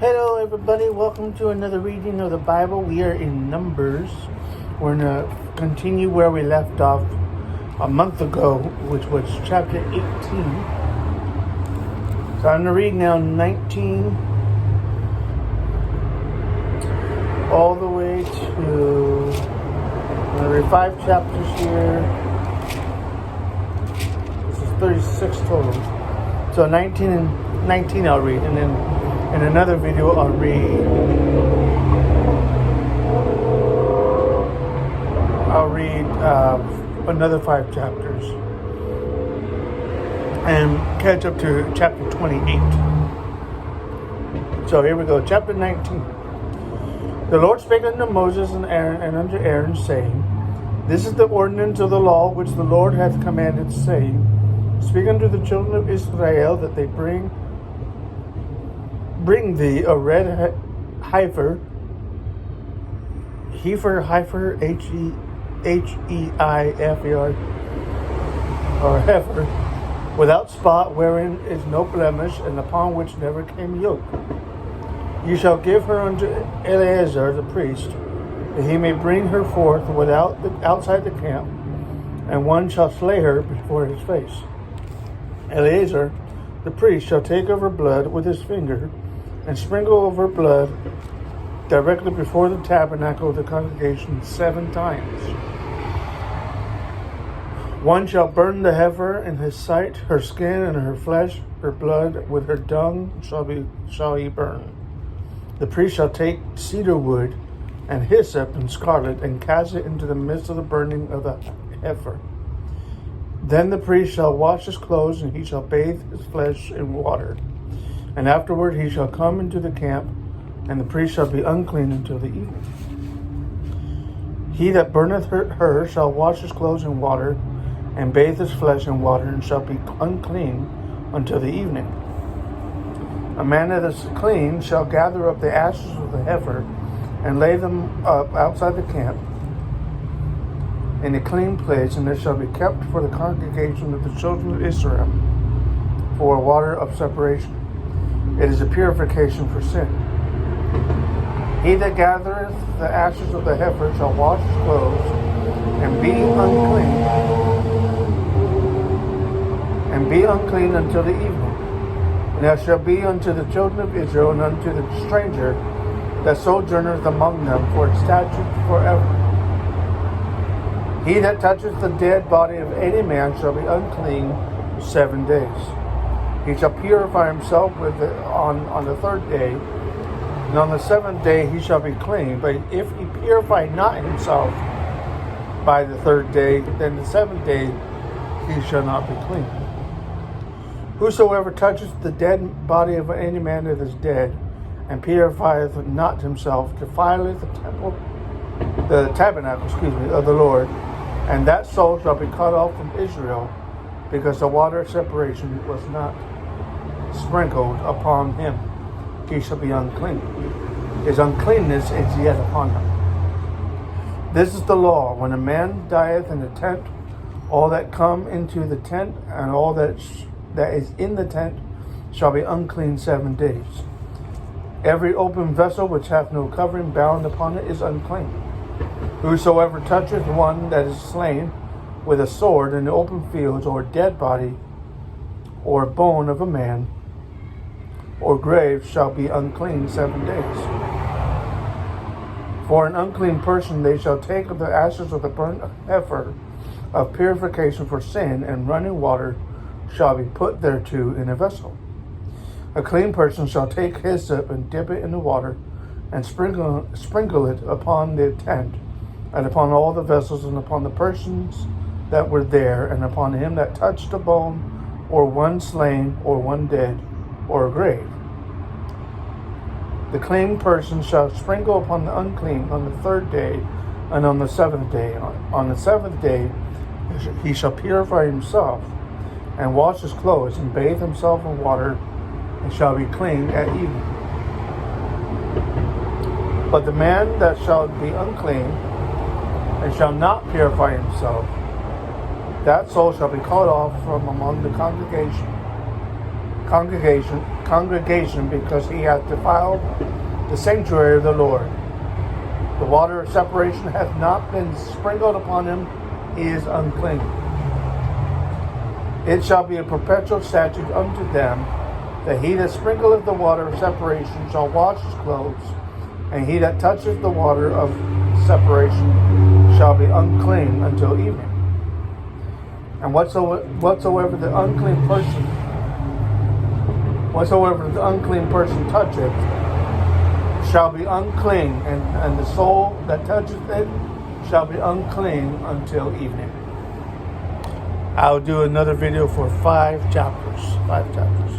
Hello everybody, welcome to another reading of the Bible. We are in Numbers. We're going to continue where we left off a month ago, which was chapter 18. So I'm going to read now 19 all the way to, there are 5 chapters here. This is 36 total. So 19 I'll read, and then in another video I'll read another 5 chapters and catch up to chapter 28. So here we go, chapter 19. The Lord spake unto Moses and Aaron and unto Aaron, saying, This is the ordinance of the law which the Lord hath commanded, saying, Speak unto the children of Israel that they bring thee a red heifer, heifer, or heifer, without spot, wherein is no blemish, and upon which never came yoke. You shall give her unto Eleazar the priest, that he may bring her forth outside the camp, and one shall slay her before his face. Eleazar the priest shall take of her blood with his finger, and sprinkle of her blood directly before the tabernacle of the congregation 7 times. One shall burn the heifer in his sight, her skin and her flesh, her blood with her dung shall he burn. The priest shall take cedar wood and hyssop and scarlet, and cast it into the midst of the burning of the heifer. Then the priest shall wash his clothes, and he shall bathe his flesh in water. And afterward he shall come into the camp, and the priest shall be unclean until the evening. He that burneth her shall wash his clothes in water, and bathe his flesh in water, and shall be unclean until the evening. A man that is clean shall gather up the ashes of the heifer, and lay them up outside the camp in a clean place, and it shall be kept for the congregation of the children of Israel for a water of separation. It is a purification for sin. He that gathereth the ashes of the heifer shall wash his clothes, and be unclean until the evening. And there shall be unto the children of Israel and unto the stranger that sojourneth among them for a statute forever. He that toucheth the dead body of any man shall be unclean 7 days. He shall purify himself on the 3rd day, and on the 7th day he shall be clean. But if he purify not himself by the 3rd day, then the 7th day he shall not be clean. Whosoever toucheth the dead body of any man that is dead, and purifieth not himself, defileth the tabernacle of the Lord, and that soul shall be cut off from Israel, because the water of separation was not sprinkled upon him. He shall be unclean. His uncleanness is yet upon him. This is the law. When a man dieth in the tent, all that come into the tent, and all that is in the tent, shall be unclean 7 days. Every open vessel which hath no covering bound upon it is unclean. Whosoever toucheth one that is slain with a sword in the open fields, or dead body, or bone of a man, or grave, shall be unclean 7 days. For an unclean person they shall take of the ashes of the burnt heifer of purification for sin, and running water shall be put thereto in a vessel. A clean person shall take hyssop and dip it in the water, and sprinkle it upon the tent, and upon all the vessels, and upon the persons that were there, and upon him that touched a bone, or one slain, or one dead, or a grave. The clean person shall sprinkle upon the unclean on the 3rd day, and on the 7th day. On the 7th day he shall purify himself, and wash his clothes, and bathe himself in water, and shall be clean at evening. But the man that shall be unclean, and shall not purify himself, that soul shall be cut off from among the congregation congregation, because he hath defiled the sanctuary of the Lord. The water of separation hath not been sprinkled upon him, he is unclean. It shall be a perpetual statute unto them, that he that sprinkleth the water of separation shall wash his clothes, and he that toucheth the water of separation shall be unclean until evening. And whatsoever the unclean person toucheth shall be unclean, and the soul that toucheth it shall be unclean until evening. I'll do another video for 5 chapters. 5 chapters.